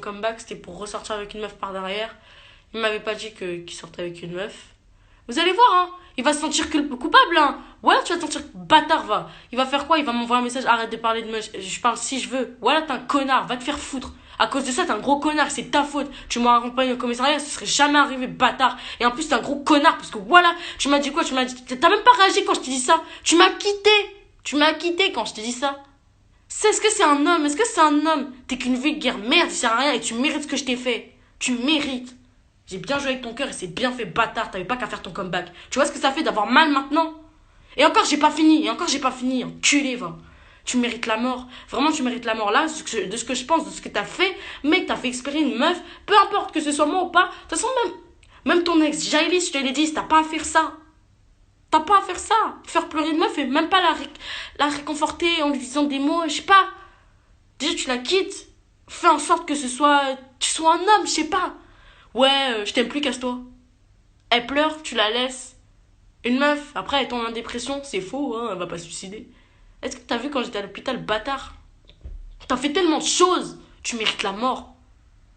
comeback, c'était pour ressortir avec une meuf par derrière. Il m'avait pas dit qu'il sortait avec une meuf. Vous allez voir, hein. Il va se sentir coupable, hein. Ouais, tu vas te sentir bâtard, va. Il va faire quoi? Il va m'envoyer un message, arrête de parler de meuf. Je parle si je veux. Voilà, t'es un connard, va te faire foutre. À cause de ça, t'es un gros connard, c'est ta faute. Tu m'aurais accompagné au commissariat, ce serait jamais arrivé, bâtard. Et en plus, t'es un gros connard, parce que voilà, tu m'as dit quoi? Tu m'as dit, t'as même pas réagi quand je t'ai dit ça. Tu m'as quitté. Tu m'as quitté quand je t'ai dit ça. Est-ce que c'est un homme? Est-ce que c'est un homme? T'es qu'une vulgaire merde, il sert à rien et tu mérites ce que je t'ai fait. Tu mérites. J'ai bien joué avec ton cœur et c'est bien fait, bâtard. T'avais pas qu'à faire ton comeback. Tu vois ce que ça fait d'avoir mal maintenant? Et encore, j'ai pas fini. Et encore, j'ai pas fini. Enculé, va. Tu mérites la mort. Vraiment, tu mérites la mort. Là, de ce que je pense, de ce que t'as fait, mec, t'as fait expirer une meuf. Peu importe que ce soit moi ou pas. De toute façon, même ton ex, Jailis, je te l'ai dit, t'as pas à faire ça. T'as pas à faire ça. Faire pleurer une meuf et même pas la réconforter en lui disant des mots, je sais pas. Déjà, tu la quittes. Fais en sorte que tu sois un homme, je sais pas. Ouais, je t'aime plus, casse-toi. Elle pleure, tu la laisses. Une meuf, après, elle tombe en dépression, c'est faux, hein, elle va pas se suicider. Est-ce que t'as vu quand j'étais à l'hôpital, bâtard? T'as fait tellement de choses. Tu mérites la mort.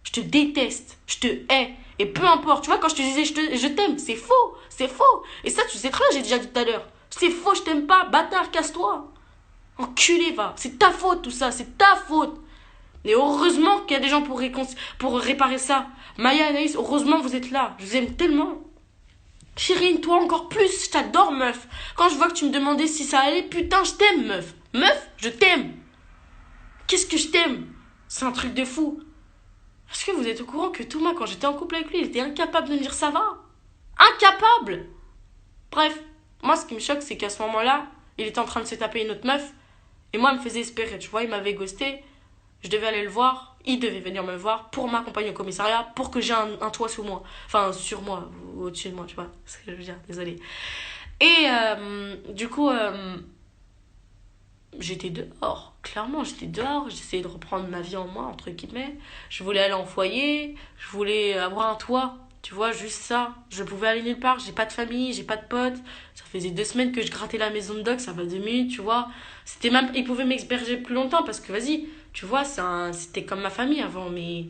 Je te déteste. Je te hais. Et peu importe, tu vois, quand je te disais je t'aime, c'est faux. C'est faux. Et ça, tu sais très bien, j'ai déjà dit tout à l'heure. C'est faux, je t'aime pas. Bâtard, casse-toi. Enculé, va. C'est ta faute, tout ça. C'est ta faute. Et heureusement qu'il y a des gens pour réparer ça. Maya, Anaïs, heureusement vous êtes là. Je vous aime tellement. Chérine, toi encore plus. Je t'adore, meuf. Quand je vois que tu me demandais si ça allait, putain, je t'aime, meuf. Meuf, je t'aime. Qu'est-ce que je t'aime? C'est un truc de fou. Est-ce que vous êtes au courant que Thomas, quand j'étais en couple avec lui, il était incapable de me dire ça va? Incapable! Bref, moi, ce qui me choque, c'est qu'à ce moment-là, il était en train de se taper une autre meuf. Et moi, il me faisait espérer. Tu vois, il m'avait ghosté. Je devais aller le voir. Il devait venir me voir pour m'accompagner au commissariat, pour que j'ai un toit sous moi. Enfin, sur moi, ou au-dessus de moi, tu vois. C'est ce que je veux dire, désolée. Et du coup, j'étais dehors. Clairement, j'étais dehors. J'essayais de reprendre ma vie en main, entre guillemets. Je voulais aller en foyer. Je voulais avoir un toit. Tu vois, juste ça. Je pouvais aller nulle part. J'ai pas de famille, j'ai pas de potes. Ça faisait 2 semaines que je grattais la maison de Doc. Ça va 2 minutes, tu vois. C'était même... Ils pouvaient m'exberger plus longtemps parce que, vas-y, tu vois, c'était comme ma famille avant. Mais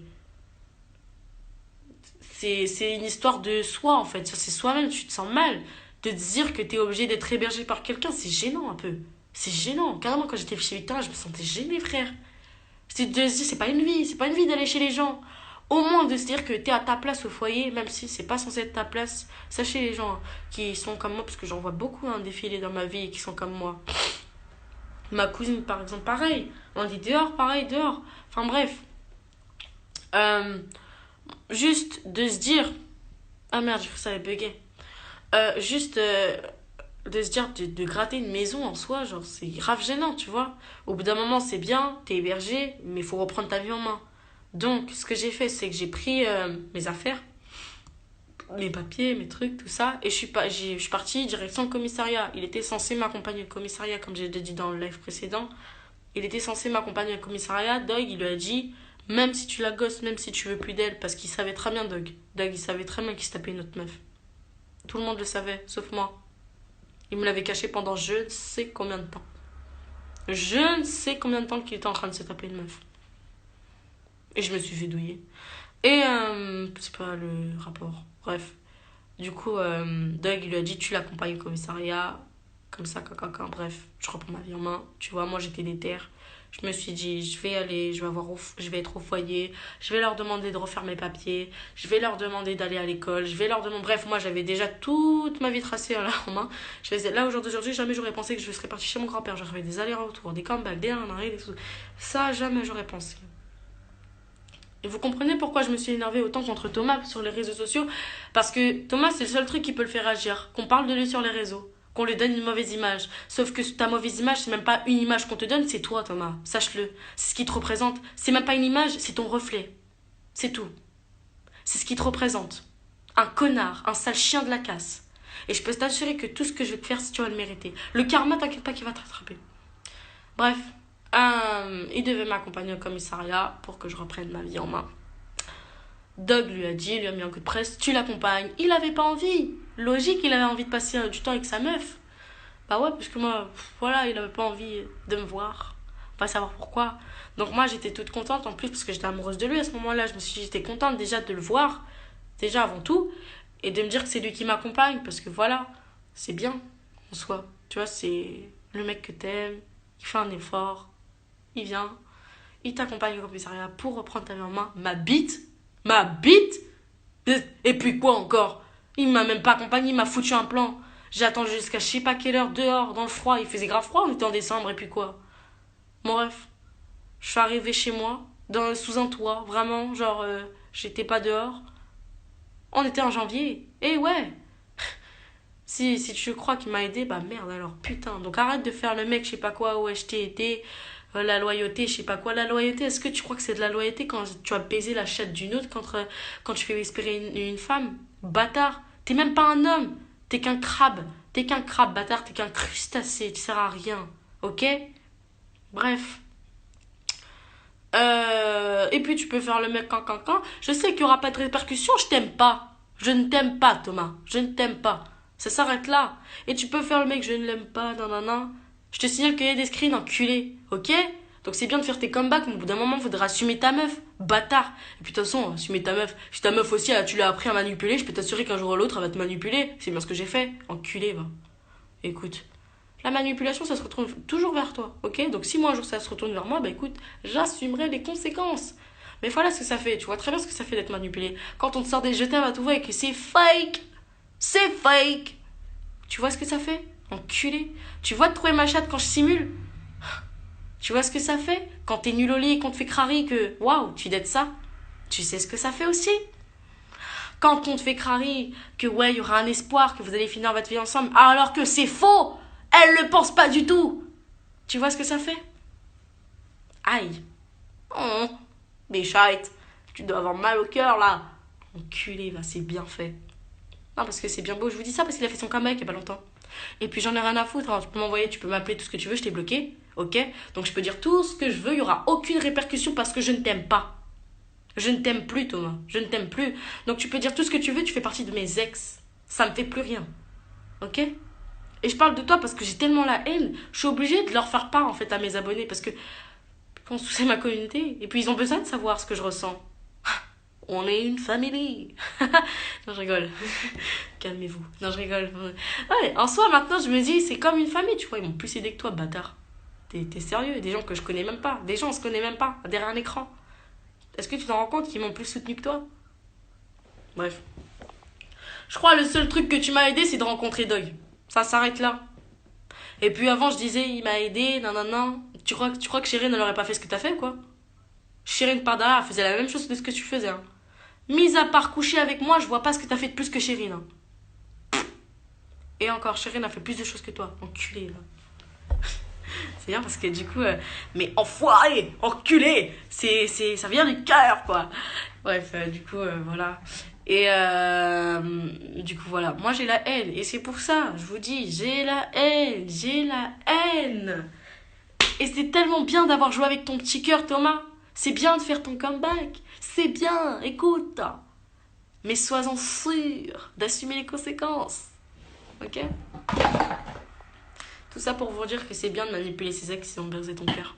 c'est une histoire de soi, en fait. C'est soi-même, tu te sens mal. De te dire que t'es obligé d'être hébergé par quelqu'un, c'est gênant un peu. C'est gênant. Carrément, quand j'étais chez Victor, je me sentais gênée, frère. C'est de se dire, c'est pas une vie. C'est pas une vie d'aller chez les gens. Au moins de se dire que t'es à ta place au foyer, même si c'est pas censé être ta place. Sachez les gens qui sont comme moi, parce que j'en vois beaucoup défiler dans ma vie et qui sont comme moi. Ma cousine, par exemple, pareil. On dit dehors, pareil, dehors. Enfin bref. Euh, juste de se dire... Ah merde, j'ai cru que ça allait bugger. Juste de se dire de gratter une maison en soi, genre c'est grave gênant, tu vois. Au bout d'un moment, c'est bien, t'es hébergé, mais il faut reprendre ta vie en main. Donc, ce que j'ai fait, c'est que j'ai pris mes affaires, mes papiers, mes trucs, tout ça, et je suis partie direction le commissariat. Il était censé m'accompagner au commissariat, comme j'ai déjà dit dans le live précédent. Il était censé m'accompagner au commissariat. Doug, il lui a dit, même si tu la gosses, même si tu veux plus d'elle, parce qu'il savait très bien, Doug. Doug, il savait très bien qu'il se tapait une autre meuf. Tout le monde le savait, sauf moi. Il me l'avait caché pendant je ne sais combien de temps. Je ne sais combien de temps qu'il était en train de se taper une meuf. Et je me suis fait douiller. Et c'est pas le rapport. Bref. Du coup, Doug, il lui a dit, tu l'accompagnes au commissariat. Comme ça, caca. Bref, je reprends ma vie en main. Tu vois, moi, j'étais déter. Je me suis dit, je vais aller, je vais être au foyer, je vais leur demander de refaire mes papiers, je vais leur demander d'aller à l'école, je vais leur demander... Bref, moi, j'avais déjà toute ma vie tracée là, en main. Je faisais, là, aujourd'hui, jamais j'aurais pensé que je serais partie chez mon grand-père. J'aurais fait des allers-retours, des comebacks, des des tout. Ça, jamais j'aurais pensé. Et vous comprenez pourquoi je me suis énervée autant contre Thomas sur les réseaux sociaux? Parce que Thomas, c'est le seul truc qui peut le faire agir. Qu'on parle de lui sur les réseaux. Qu'on lui donne une mauvaise image. Sauf que ta mauvaise image, c'est même pas une image qu'on te donne, c'est toi, Thomas. Sache-le. C'est ce qui te représente. C'est même pas une image, c'est ton reflet. C'est tout. C'est ce qui te représente. Un connard, un sale chien de la casse. Et je peux t'assurer que tout ce que je vais te faire, si tu vas le mériter. Le karma, t'inquiète pas qu'il va te rattraper. Bref. Il devait m'accompagner au commissariat pour que je reprenne ma vie en main. Doug lui a dit, lui a mis un coup de presse, tu l'accompagnes. Il avait pas envie. Logique, il avait envie de passer du temps avec sa meuf. Bah ouais, parce que moi, voilà, il avait pas envie de me voir. va savoir pourquoi. Donc moi, j'étais toute contente en plus parce que j'étais amoureuse de lui à ce moment-là. Je me suis dit, j'étais contente déjà de le voir, déjà avant tout, et de me dire que c'est lui qui m'accompagne parce que voilà, c'est bien en soi. Tu vois, c'est le mec que t'aimes, il fait un effort, il vient, il t'accompagne au commissariat pour reprendre ta vie en main. Ma bite, et puis quoi encore? Il m'a même pas accompagné, il m'a foutu un plan. J'ai attendu jusqu'à je sais pas quelle heure dehors, dans le froid. Il faisait grave froid, on était en décembre, et puis quoi? Bon, bref, je suis arrivée chez moi, sous un toit, vraiment, genre, j'étais pas dehors. On était en janvier, et ouais, si tu crois qu'il m'a aidé, bah merde alors, putain. Donc arrête de faire le mec, je sais pas quoi, ouais, je t'ai aidé, la loyauté, je sais pas quoi. La loyauté, est-ce que tu crois que c'est de la loyauté quand tu as baisé la chatte d'une autre quand tu fais espérer une femme? Bâtard, t'es même pas un homme, t'es qu'un crabe. T'es qu'un crabe, bâtard, t'es qu'un crustacé, tu sers à rien, ok? Bref. Et puis tu peux faire le mec quand. Je sais qu'il y aura pas de répercussions, je t'aime pas. Je ne t'aime pas, Thomas. Je ne t'aime pas. Ça s'arrête là. Et tu peux faire le mec, je ne l'aime pas, nanana. Je te signale qu'il y a des screens, enculé. Ok? Donc c'est bien de faire tes comebacks, mais au bout d'un moment, il faudra assumer ta meuf. Bâtard. Et puis de toute façon, assumer ta meuf. Si ta meuf aussi, tu l'as appris à manipuler, je peux t'assurer qu'un jour ou l'autre, elle va te manipuler. C'est bien ce que j'ai fait. Enculé, va. Écoute. La manipulation, ça se retourne toujours vers toi, ok? Donc si moi un jour ça se retourne vers moi, bah écoute, j'assumerai les conséquences. Mais voilà ce que ça fait, tu vois très bien ce que ça fait d'être manipulé. Quand on te sort des je t'aime à tout va et que c'est fake. Tu vois ce que ça fait? Enculé. Tu vois de trouver ma chatte quand je simule? Tu vois ce que ça fait? Quand t'es nul au lit et qu'on te fait crari que, waouh, tu dettes ça? Tu sais ce que ça fait aussi? Quand on te fait crari que ouais, il y aura un espoir, que vous allez finir votre vie ensemble, alors que c'est faux! Elle le pense pas du tout! Tu vois ce que ça fait? Aïe! Oh, Béchite! Tu dois avoir mal au cœur là! Enculé, va, c'est bien fait. Non, parce que c'est bien beau, je vous dis ça parce qu'il a fait son comeback il y a pas longtemps. Et puis j'en ai rien à foutre, hein. Tu peux m'envoyer, tu peux m'appeler tout ce que tu veux, je t'ai bloqué, ok? Donc je peux dire tout ce que je veux, il y aura aucune répercussion parce que je ne t'aime pas. Je ne t'aime plus, Thomas. Je ne t'aime plus. Donc tu peux dire tout ce que tu veux, tu fais partie de mes ex. Ça me fait plus rien. Ok? Et je parle de toi parce que j'ai tellement la haine. Je suis obligée de leur faire part en fait à mes abonnés parce que c'est ma communauté. Et puis ils ont besoin de savoir ce que je ressens. On est une famille. Non, je rigole. Calmez-vous. Non, je rigole. Ouais, en soi, maintenant, je me dis, c'est comme une famille, tu vois. Ils m'ont plus aidé que toi, bâtard. T'es sérieux? Des gens que je connais même pas. Des gens, on se connaît même pas. Derrière un écran. Est-ce que tu t'en rends compte qu'ils m'ont plus soutenu que toi? Bref. Je crois le seul truc que tu m'as aidé, c'est de rencontrer Dog. Ça s'arrête là. Et puis avant, je disais, il m'a aidé, non. Tu crois que Chérine, elle aurait pas fait ce que t'as fait, quoi? Chérine, par derrière, elle faisait la même chose de ce que tu faisais. Hein. Mis à part coucher avec moi, je vois pas ce que t'as fait de plus que Chérine. Hein. Et encore, Chérine a fait plus de choses que toi. Enculé, là. C'est bien parce que du coup, mais enfoiré, enculé, ça vient du cœur, quoi. Bref, du coup, voilà. Et du coup, voilà. Moi, j'ai la haine. Et c'est pour ça, je vous dis, j'ai la haine. Et c'est tellement bien d'avoir joué avec ton petit cœur, Thomas. C'est bien de faire ton comeback. C'est bien, écoute. Mais sois-en sûr d'assumer les conséquences. Ok? Tout ça pour vous dire que c'est bien de manipuler ces ex qui ont brisé ton cœur.